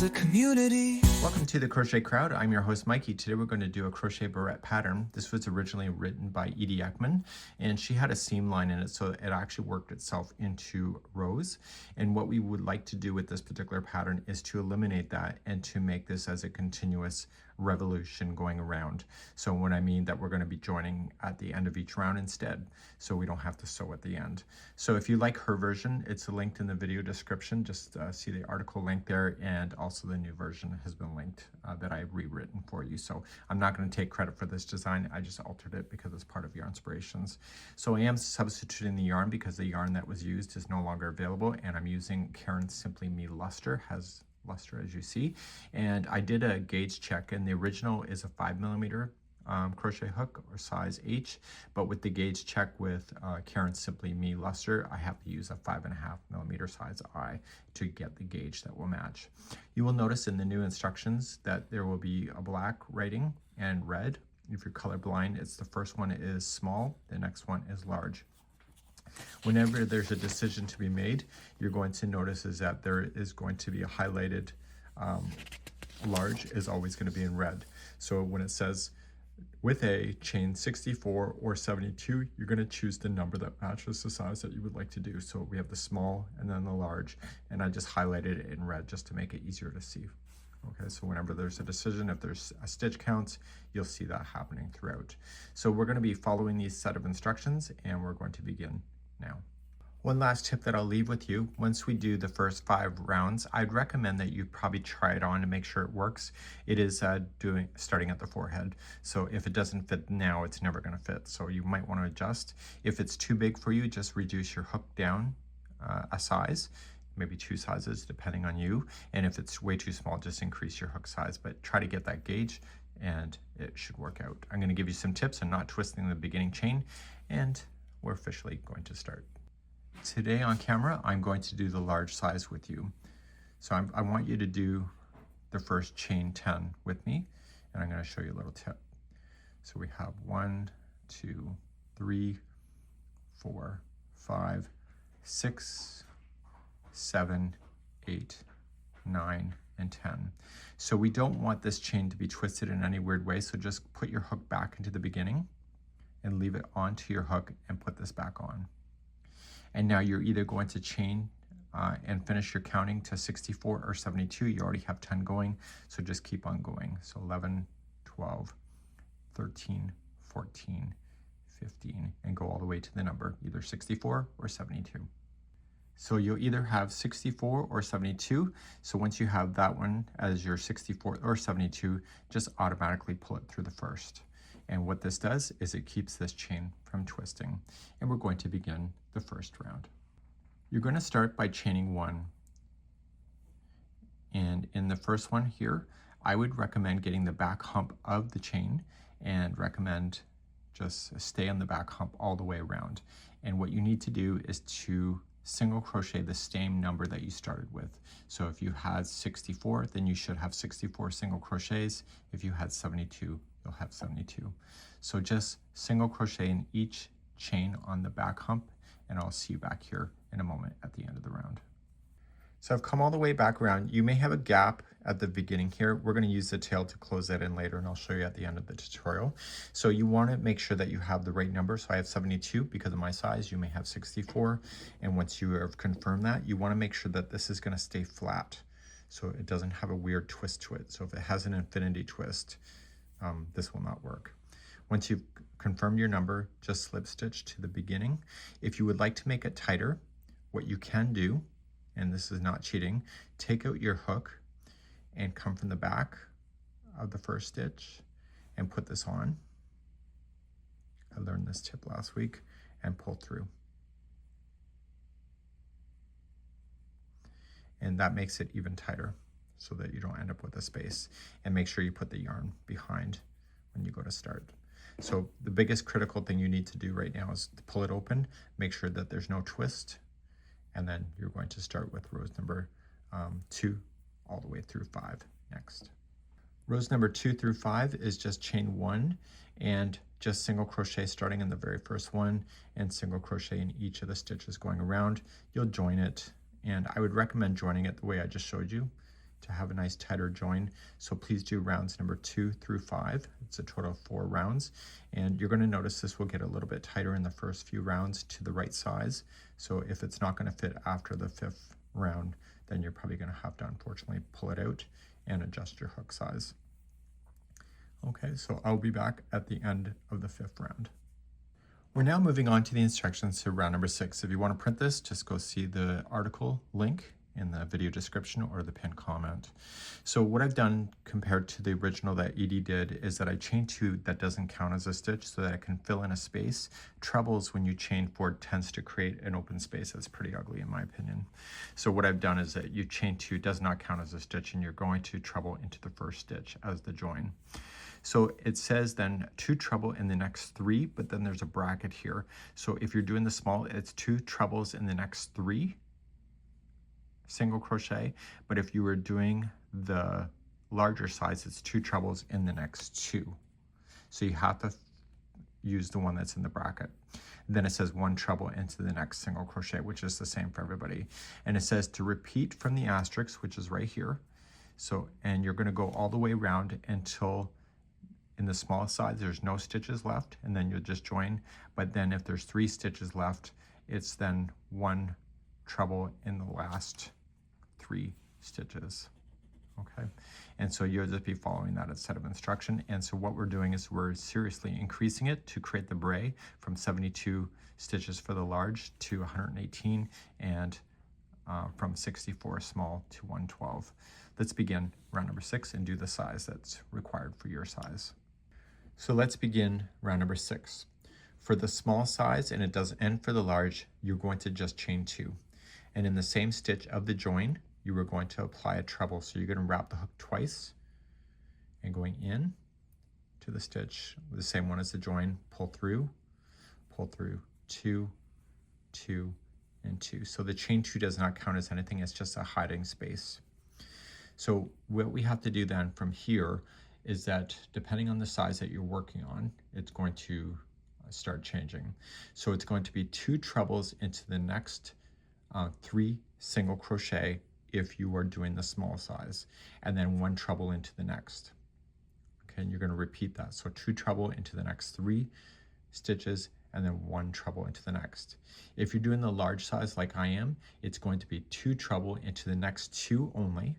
a community. Welcome to the Crochet Crowd. I'm your host Mikey. Today we're going to do a crochet beret pattern. This was originally written by Edie Eckman, and she had a seam line in it, so it actually worked itself into rows. And what we would like to do with this particular pattern is to eliminate that and to make this as a continuous revolution going around. So what I mean that we're going to be joining at the end of each round instead, so we don't have to sew at the end. So if you like her version, it's linked in the video description. Just see the article link there, and also the new version has been linked that I've rewritten for you. So I'm not going to take credit for this design. I just altered it because it's part of your inspirations. So I am substituting the yarn because the yarn that was used is no longer available, and I'm using Caron Simply Me Luster, has luster as you see. And I did a gauge check, and the original is a 5mm crochet hook or size H, but with the gauge check with Caron Simply Me Luster, I have to use a 5.5mm size I to get the gauge that will match. You will notice in the new instructions that there will be a black writing and red. If you're colorblind, it's the first one is small, the next one is large. Whenever there's a decision to be made, you're going to notice is that there is going to be a highlighted large is always going to be in red. So when it says with a chain 64 or 72, you're going to choose the number that matches the size that you would like to do. So we have the small and then the large, and I just highlighted it in red just to make it easier to see. Okay, so whenever there's a decision, if there's a stitch count, you'll see that happening throughout. So we're going to be following these set of instructions, and we're going to begin now. One last tip that I'll leave with you, once we do the first 5 rounds, I'd recommend that you probably try it on to make sure it works. It is starting at the forehead, so if it doesn't fit now, it's never going to fit, so you might want to adjust. If it's too big for you, just reduce your hook down a size, maybe 2 sizes depending on you, and if it's way too small, just increase your hook size, but try to get that gauge and it should work out. I'm going to give you some tips on not twisting the beginning chain, and we're officially going to start. Today on camera, I'm going to do the large size with you. So I want you to do the first chain 10 with me, and I'm going to show you a little tip. So we have 1, 2, 3, 4, 5, 6, 7, 8, 9, and 10. So we don't want this chain to be twisted in any weird way, so just put your hook back into the beginning and leave it onto your hook and put this back on. And now you're either going to chain and finish your counting to 64 or 72. You already have 10 going, so just keep on going. So 11, 12, 13, 14, 15, and go all the way to the number, either 64 or 72. So you'll either have 64 or 72. So once you have that one as your 64 or 72, just automatically pull it through the first. And what this does is it keeps this chain from twisting. And we're going to begin the first round. You're going to start by chaining 1. And in the first one here, I would recommend getting the back hump of the chain and recommend just stay on the back hump all the way around. And what you need to do is to single crochet the same number that you started with. So if you had 64, then you should have 64 single crochets. If you had 72, you'll have 72. So just single crochet in each chain on the back hump, and I'll see you back here in a moment at the end of the round. So I've come all the way back around. You may have a gap at the beginning here. We're going to use the tail to close that in later, and I'll show you at the end of the tutorial. So you want to make sure that you have the right number. So I have 72 because of my size. You may have 64. And once you have confirmed that, you want to make sure that this is going to stay flat, so it doesn't have a weird twist to it. So if it has an infinity twist, this will not work. Once you've confirmed your number, just slip stitch to the beginning. If you would like to make it tighter, what you can do, and this is not cheating, take out your hook and come from the back of the first stitch and put this on. I learned this tip last week, and pull through. And that makes it even tighter so that you don't end up with a space. And make sure you put the yarn behind when you go to start. So the biggest critical thing you need to do right now is to pull it open, make sure that there's no twist, and then you're going to start with rows number 2 all the way through 5 next. Rows number 2 through 5 is just chain 1 and just single crochet starting in the very first one and single crochet in each of the stitches going around. You'll join it, and I would recommend joining it the way I just showed you. to have a nice tighter join. So please do rounds number 2 through 5. It's a total of 4 rounds. And you're going to notice this will get a little bit tighter in the first few rounds to the right size. So if it's not going to fit after the 5th round, then you're probably going to have to unfortunately pull it out and adjust your hook size. Okay, so I'll be back at the end of the 5th round. We're now moving on to the instructions to round number 6. If you want to print this, just go see the article link in the video description or the pinned comment. So what I've done compared to the original that Edie did is that I chain 2 that doesn't count as a stitch so that I can fill in a space. Trebles, when you chain 4, tends to create an open space that's pretty ugly in my opinion. So what I've done is that you chain 2 does not count as a stitch and you're going to treble into the first stitch as the join. So it says then 2 treble in the next 3, but then there's a bracket here. So if you're doing the small, it's 2 trebles in the next 3 single crochet, but if you were doing the larger size, it's 2 trebles in the next 2. So you have to use the one that's in the bracket. Then it says 1 treble into the next single crochet, which is the same for everybody. And it says to repeat from the asterisk, which is right here. So, and you're going to go all the way around until in the small size there's no stitches left, and then you'll just join. But then if there's 3 stitches left, it's then 1 treble in the last 3 stitches. Okay, and so you'll just be following that set of instruction. And so what we're doing is we're seriously increasing it to create the beret from 72 stitches for the large to 118, and from 64 small to 112. Let's begin round number 6 and do the size that's required for your size. So let's begin round number 6. For the small size, and it does end for the large, you're going to just chain 2. And in the same stitch of the join, you are going to apply a treble. So you're going to wrap the hook twice and going in to the stitch, the same one as the join, pull through, 2, 2, and 2. So the chain 2 does not count as anything, it's just a hiding space. So what we have to do then from here is that depending on the size that you're working on, it's going to start changing. So it's going to be 2 trebles into the next 3 single crochet if you are doing the small size, and then 1 treble into the next. Okay, and you're going to repeat that. So 2 treble into the next 3 stitches, and then 1 treble into the next. If you're doing the large size like I am, it's going to be 2 treble into the next 2 only,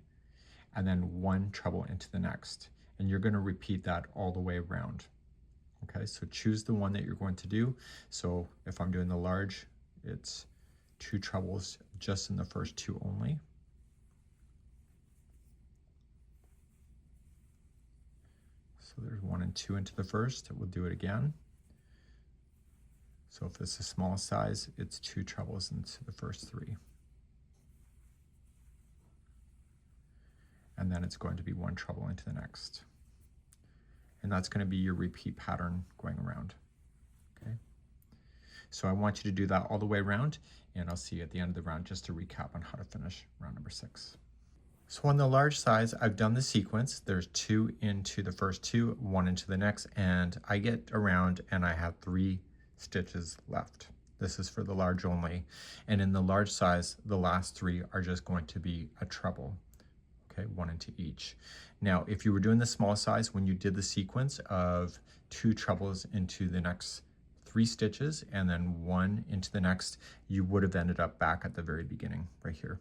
and then 1 treble into the next. And you're going to repeat that all the way around. Okay, so choose the one that you're going to do. So if I'm doing the large, it's 2 trebles just in the first 2 only. So there's 1 and 2 into the first. We'll do it again. So if it's a small size, it's 2 trebles into the first 3. And then it's going to be 1 treble into the next. And that's going to be your repeat pattern going around. Okay. So I want you to do that all the way around, and I'll see you at the end of the round just to recap on how to finish round number 6. So on the large size, I've done the sequence. There's 2 into the first 2, 1 into the next, and I get around and I have 3 stitches left. This is for the large only. And in the large size, the last 3 are just going to be a treble. Okay, 1 into each. Now, if you were doing the small size, when you did the sequence of 2 trebles into the next 3 stitches and then 1 into the next, you would have ended up back at the very beginning right here.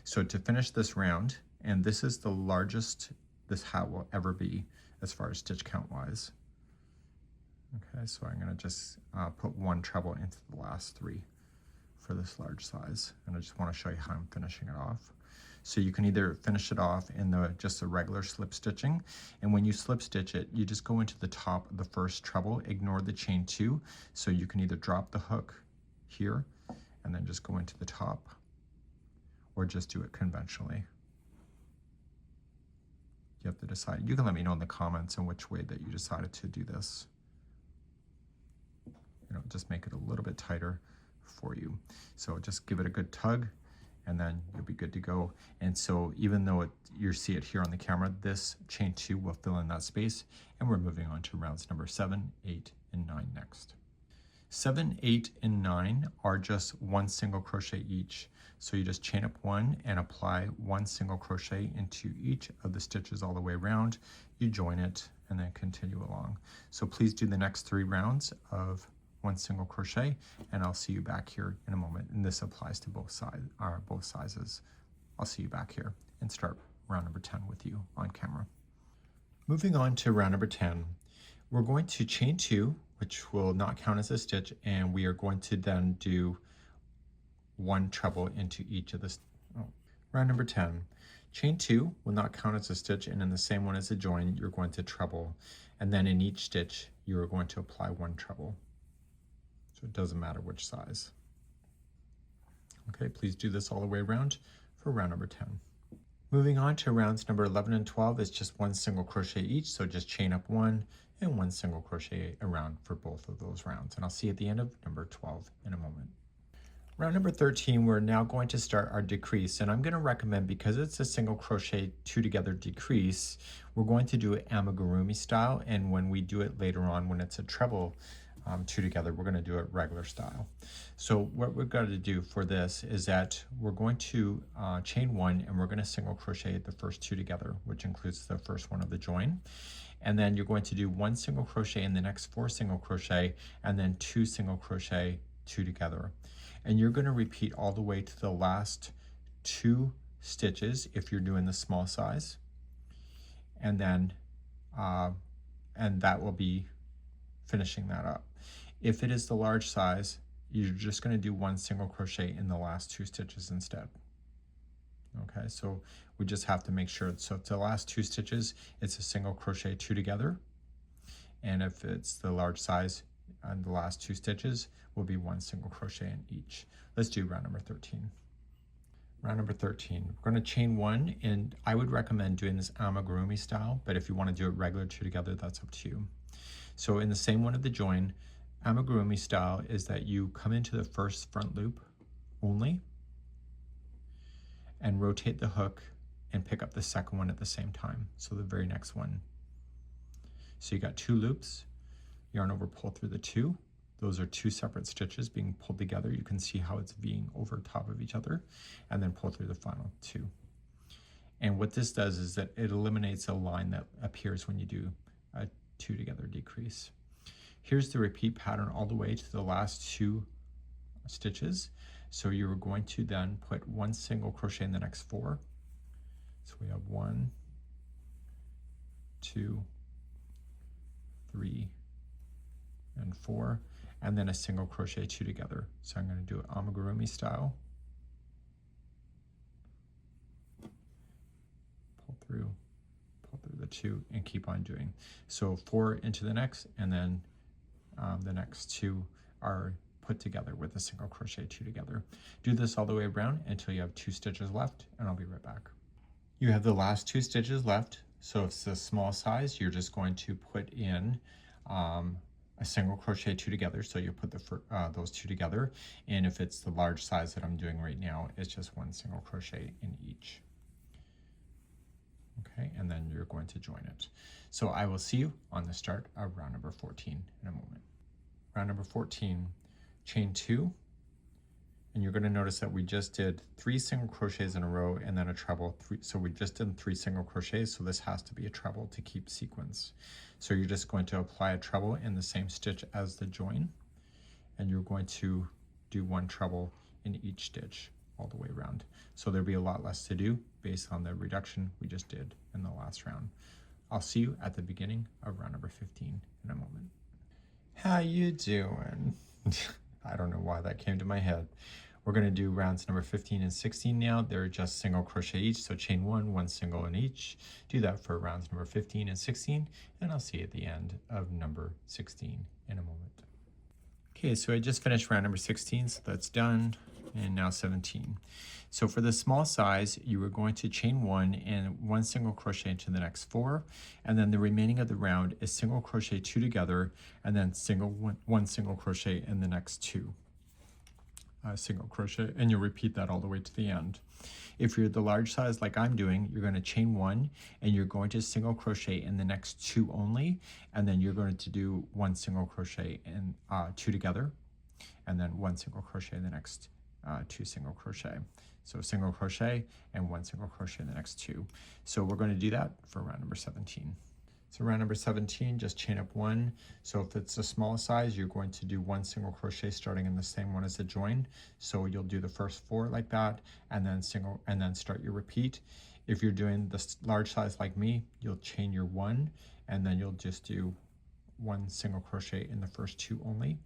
So to finish this round, and this is the largest this hat will ever be as far as stitch count wise. Okay, so I'm going to just put 1 treble into the last 3 for this large size, and I just want to show you how I'm finishing it off. So you can either finish it off in just the regular slip stitching, and when you slip stitch it, you just go into the top of the first treble, ignore the chain 2, so you can either drop the hook here and then just go into the top, or just do it conventionally. You have to decide. You can let me know in the comments in which way that you decided to do this. You know, just make it a little bit tighter for you. So just give it a good tug, and then you'll be good to go. And so even though you see it here on the camera, this chain 2 will fill in that space, and we're moving on to rounds number 7, 8, and 9 next. 7, 8, and 9 are just one single crochet each. So you just chain up one and apply one single crochet into each of the stitches all the way around. You join it and then continue along. So please do the next 3 rounds of one single crochet, and I'll see you back here in a moment. And this applies to both sizes. I'll see you back here and start round number 10 with you on camera. Moving on to round number 10, we're going to chain 2, which will not count as a stitch, and we are going to then do 1 treble into each of the round number 10. Chain 2 will not count as a stitch, and in the same one as a join, you're going to treble, and then in each stitch, you are going to apply 1 treble. So it doesn't matter which size. Okay, please do this all the way around for round number 10. Moving on to rounds number 11 and 12, it's just 1 single crochet each, so just chain up 1 and 1 single crochet around for both of those rounds. And I'll see you at the end of number 12 in a moment. Round number 13, we're now going to start our decrease, and I'm going to recommend, because it's a single crochet 2 together decrease, we're going to do it amigurumi style, and when we do it later on when it's a treble 2 together, we're going to do it regular style. So what we're going to do for this is that we're going to chain 1, and we're going to single crochet the first 2 together, which includes the first one of the join. And then you're going to do 1 single crochet in the next 4 single crochet, and then 2 single crochet 2 together. And you're going to repeat all the way to the last 2 stitches if you're doing the small size, and then and that will be finishing that up. If it is the large size, you're just going to do 1 single crochet in the last 2 stitches instead. Okay, so we just have to make sure, so if the last 2 stitches, it's a single crochet 2 together, and if it's the large size, and the last 2 stitches will be 1 single crochet in each. Let's do round number 13. Round number 13, we're going to chain 1, and I would recommend doing this amigurumi style, but if you want to do it regular 2 together, that's up to you. So in the same one of the join, amigurumi style is that you come into the first front loop only and rotate the hook and pick up the second one at the same time, so the very next one. So you got 2 loops, yarn over, pull through the 2. Those are 2 separate stitches being pulled together. You can see how it's V'ing over top of each other, and then pull through the final 2. And what this does is that it eliminates a line that appears when you do a 2 together decrease. Here's the repeat pattern all the way to the last 2 stitches. So you're going to then put 1 single crochet in the next 4. So we have 1, 2, 3, and 4, and then a single crochet 2 together. So I'm going to do it amigurumi style. Pull through the 2, and keep on doing. So 4 into the next, and then the next 2 are put together with a single crochet 2 together. Do this all the way around until you have 2 stitches left, and I'll be right back. You have the last 2 stitches left, so if it's a small size, you're just going to put in a single crochet 2 together, so you put those 2 together, and if it's the large size that I'm doing right now, it's just 1 single crochet in each. Okay, and then you're going to join it. So I will see you on the start of round number 14 in a moment. Round number 14, chain 2, and you're going to notice that we just did 3 single crochets in a row and then a treble. So we just did 3 single crochets, so this has to be a treble to keep sequence. So you're just going to apply a treble in the same stitch as the join, and you're going to do 1 treble in each stitch all the way around. So there'll be a lot less to do based on the reduction we just did in the last round. I'll see you at the beginning of round number 15 in a moment. How you doing? I don't know why that came to my head. We're going to do rounds number 15 and 16 now. They're just single crochet each, so chain 1, 1 single in each. Do that for rounds number 15 and 16, and I'll see you at the end of number 16 in a moment. Okay, so I just finished round number 16, so that's done, and now 17. So for the small size, you are going to chain 1 and 1 single crochet into the next 4, and then the remaining of the round is single crochet 2 together, and then one single crochet in the next 2. Single crochet, and you'll repeat that all the way to the end. If you're the large size like I'm doing, you're going to chain 1 and you're going to single crochet in the next 2 only, and then you're going to do 1 single crochet and 2 together and then 1 single crochet in the next 2 single crochet. So single crochet and 1 single crochet in the next 2. So we're going to do that for round number 17. So round number 17, just chain up 1. So if it's a small size, you're going to do 1 single crochet starting in the same one as the join. So you'll do the first 4 like that, and then start your repeat. If you're doing the large size like me, you'll chain your 1, and then you'll just do 1 single crochet in the first 2 only,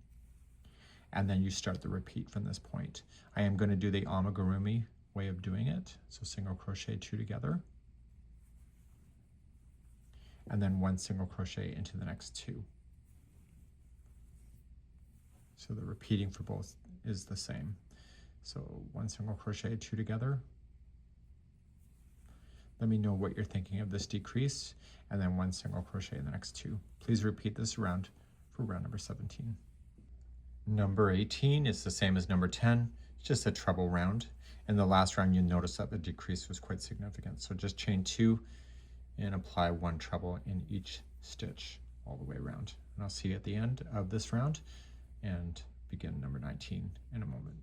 and then you start the repeat from this point. I am going to do the amigurumi way of doing it. So single crochet 2 together, and then 1 single crochet into the next 2. So the repeating for both is the same. So 1 single crochet 2 together. Let me know what you're thinking of this decrease, and then 1 single crochet in the next 2. Please repeat this around for round number 17. Number 18 is the same as number 10, it's just a treble round. In the last round, you'll notice that the decrease was quite significant. So just chain 2 and apply 1 treble in each stitch all the way around. And I'll see you at the end of this round and begin number 19 in a moment.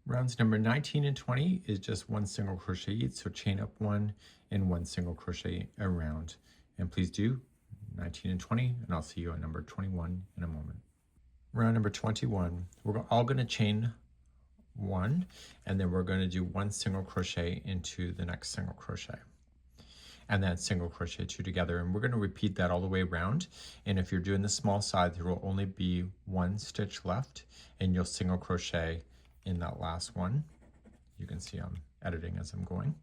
Rounds number 19 and 20 is just 1 single crochet each, so chain up 1 and 1 single crochet around. And please do 19 and 20, and I'll see you at number 21 in a moment. Round number 21, we're all going to chain 1, and then we're going to do 1 single crochet into the next single crochet, and then single crochet 2 together, and we're going to repeat that all the way around. And if you're doing the small side, there will only be 1 stitch left, and you'll single crochet in that last one. You can see I'm editing as I'm going.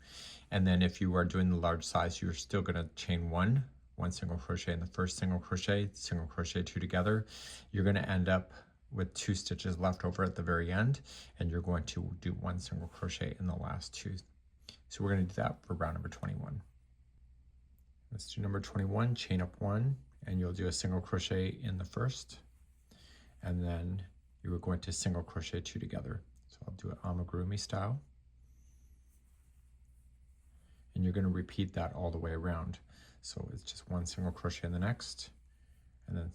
And then if you are doing the large size, you're still going to chain 1 single crochet in the first single crochet 2 together. You're going to end up with 2 stitches left over at the very end, and you're going to do 1 single crochet in the last 2. So we're going to do that for round number 21. Let's do number 21, chain up 1, and you'll do a single crochet in the first, and then you are going to single crochet 2 together. So I'll do it amigurumi style, and you're going to repeat that all the way around. So it's just 1 single crochet in the next, and then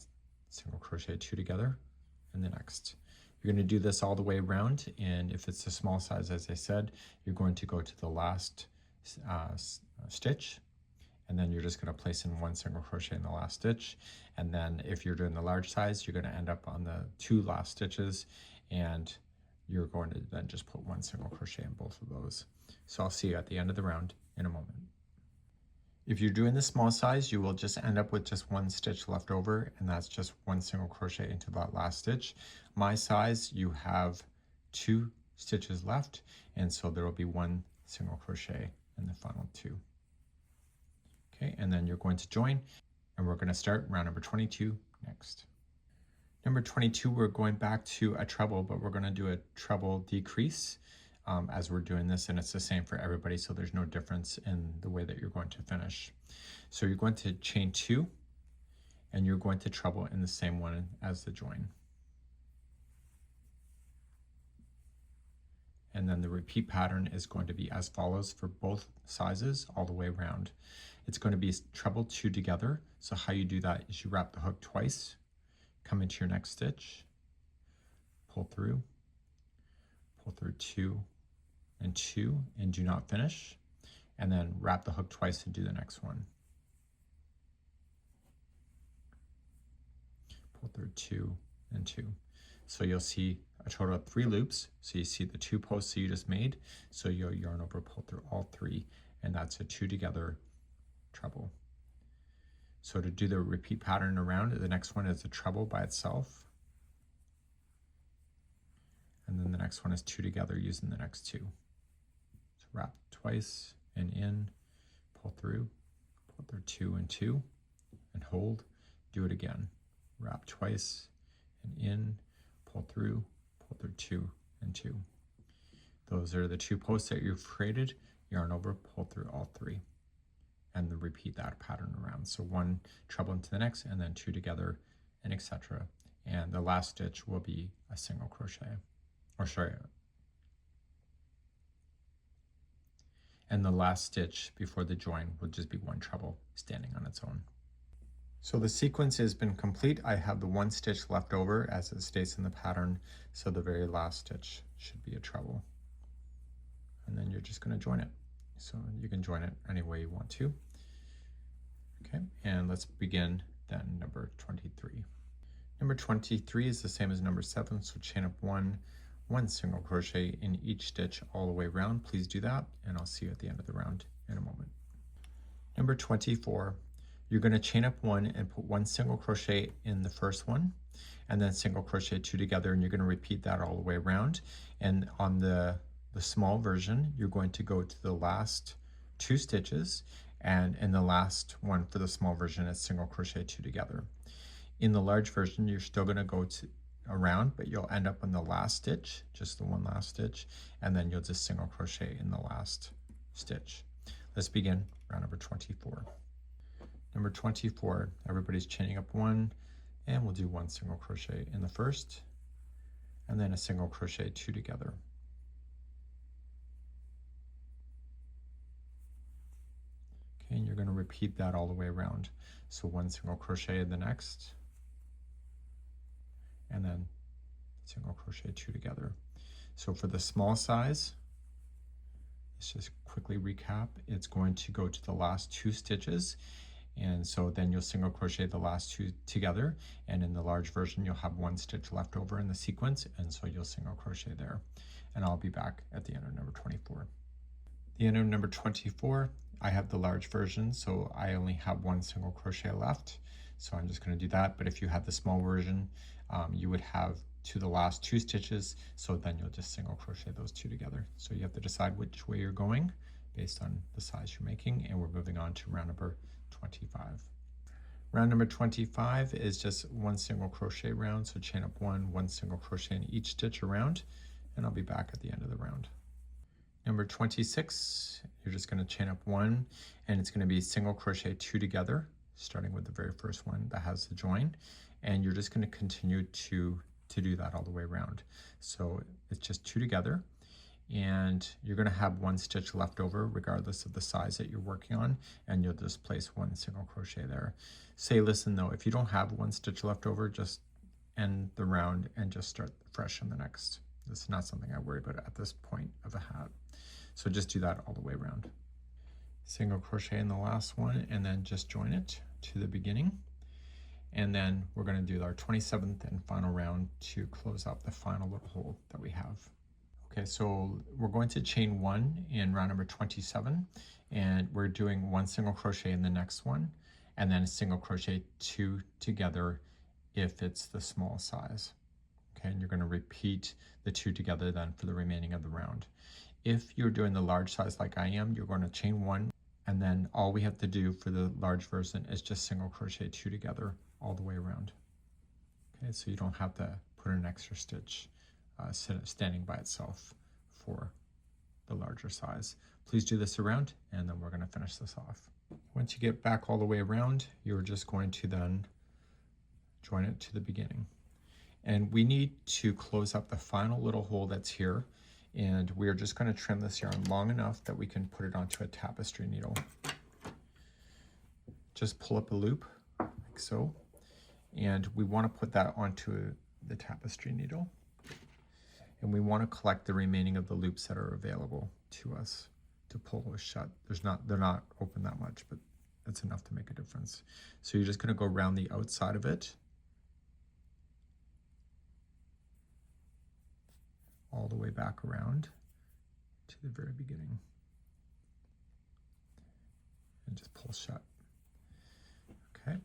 single crochet 2 together in the next. You're going to do this all the way around, and if it's a small size, as I said, you're going to go to the last stitch, and then you're just going to place in 1 single crochet in the last stitch. And then if you're doing the large size, you're going to end up on the 2 last stitches, and you're going to then just put 1 single crochet in both of those. So I'll see you at the end of the round in a moment. If you're doing the small size, you will just end up with just 1 stitch left over, and that's just 1 single crochet into that last stitch. My size, you have 2 stitches left, and so there will be 1 single crochet in the final 2. Okay, and then you're going to join, and we're going to start round number 22 next. Number 22, we're going back to a treble, but we're going to do a treble decrease as we're doing this, and it's the same for everybody, so there's no difference in the way that you're going to finish. So you're going to chain 2, and you're going to treble in the same one as the join. And then the repeat pattern is going to be as follows for both sizes all the way around. It's going to be treble 2 together. So how you do that is you wrap the hook twice, come into your next stitch, pull through 2 and 2, and do not finish, and then wrap the hook twice and do the next one. Pull through 2 and 2. So you'll see a total of 3 loops. So you see the 2 posts that you just made. So you'll yarn over, pull through all 3, and that's a 2 together treble. So to do the repeat pattern around, the next one is a treble by itself. And then the next one is 2 together using the next 2. So wrap twice and in, pull through 2 and 2, and hold. Do it again. Wrap twice and in, pull through 2 and 2. Those are the 2 posts that you've created. Yarn over, pull through all 3, and then repeat that pattern around. So 1 treble into the next, and then 2 together, and etc. And the last stitch will be a single crochet, or sorry, and the last stitch before the join will just be 1 treble standing on its own. So the sequence has been complete. I have the one stitch left over as it states in the pattern, so the very last stitch should be a treble. And then you're just going to join it. So you can join it any way you want to. Okay, and let's begin then number 23. Number 23 is the same as number 7, so chain up one single crochet in each stitch all the way around. Please do that, and I'll see you at the end of the round in a moment. Number 24, you're going to chain up one and put one single crochet in the first one, and then single crochet two together, and you're going to repeat that all the way around. And on the small version, you're going to go to the last two stitches, and in the last one for the small version, it's single crochet two together. In the large version, you're still going to go around, but you'll end up on the last stitch, just the one last stitch, and then you'll just single crochet in the last stitch. Let's begin round number 24. Number 24, everybody's chaining up one, and we'll do one single crochet in the first, and then a single crochet two together. Okay, and you're going to repeat that all the way around. So one single crochet in the next, and then single crochet two together. So for the small size, let's just quickly recap. It's going to go to the last two stitches, and so then you'll single crochet the last two together, and in the large version you'll have one stitch left over in the sequence, and so you'll single crochet there. And I'll be back at the end of number 24. The end of number 24, I have the large version, so I only have one single crochet left, so I'm just going to do that. But if you had the small version, you would have to the last two stitches, so then you'll just single crochet those two together. So you have to decide which way you're going based on the size you're making, and we're moving on to round number 25. Round number 25 is just one single crochet round, so chain up one single crochet in each stitch around, and I'll be back at the end of the round. Number 26, you're just going to chain up one, and it's going to be single crochet two together, starting with the very first one that has the join, and you're just going to continue to do that all the way around. So it's just two together, and you're going to have one stitch left over regardless of the size that you're working on, and you'll just place one single crochet there. Say, listen though, if you don't have one stitch left over, just end the round and just start fresh on the next. This is not something I worry about at this point of a hat. So just do that all the way around. Single crochet in the last one, and then just join it to the beginning. And then we're going to do our 27th and final round to close up the final little hole that we have. Okay, so we're going to chain one in round number 27, and we're doing one single crochet in the next one, and then a single crochet two together if it's the small size. Okay, and you're going to repeat the two together then for the remaining of the round. If you're doing the large size like I am, you're going to chain one, and then all we have to do for the large version is just single crochet two together all the way around. Okay, so you don't have to put an extra stitch standing by itself for the larger size. Please do this around, and then we're going to finish this off. Once you get back all the way around, you're just going to then join it to the beginning. And we need to close up the final little hole that's here, and we are just going to trim this yarn long enough that we can put it onto a tapestry needle. Just pull up a loop like so, and we want to put that onto the tapestry needle, and we want to collect the remaining of the loops that are available to us to pull those shut. They're not open that much, but that's enough to make a difference. So you're just going to go around the outside of it all the way back around to the very beginning, and just pull shut. Okay,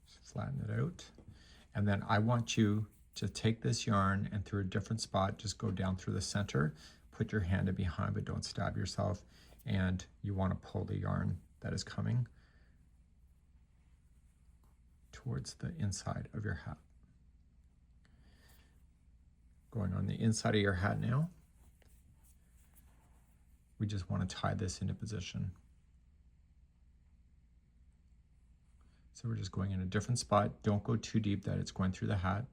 just flatten it out, and then I want you to take this yarn and through a different spot, just go down through the center, put your hand in behind, but don't stab yourself, and you want to pull the yarn that is coming towards the inside of your hat. Going on the inside of your hat now, we just want to tie this into position. So we're just going in a different spot. Don't go too deep that it's going through the hat.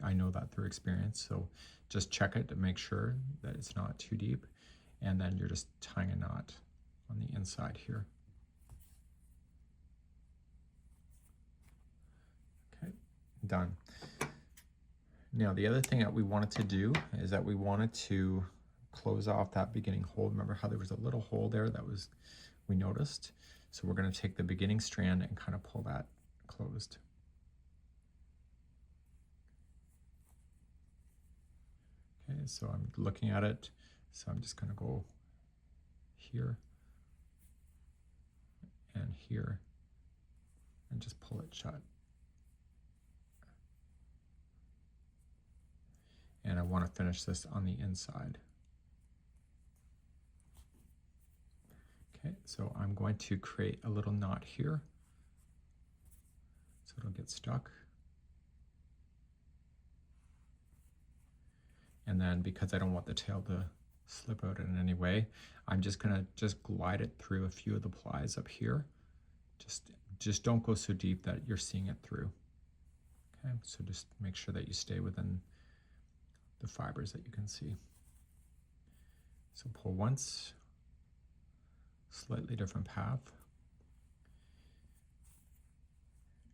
I know that through experience, so just check it to make sure that it's not too deep, and then you're just tying a knot on the inside here. Done. Now the other thing that we wanted to do is that we wanted to close off that beginning hole. Remember how there was a little hole there that we noticed? So we're going to take the beginning strand and kind of pull that closed. Okay, so I'm looking at it, so I'm just going to go here and here and just pull it shut. And I want to finish this on the inside. Okay, so I'm going to create a little knot here so it'll get stuck. And then because I don't want the tail to slip out in any way, I'm just gonna glide it through a few of the plies up here. Just don't go so deep that you're seeing it through. Okay, so just make sure that you stay within the fibers that you can see. So pull once, slightly different path,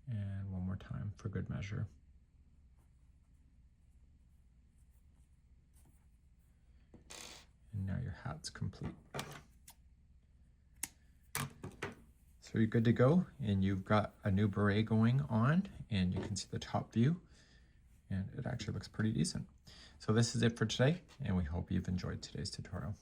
and one more time for good measure. And now your hat's complete. So you're good to go, and you've got a new beret going on, and you can see the top view, and it actually looks pretty decent. So this is it for today, and we hope you've enjoyed today's tutorial.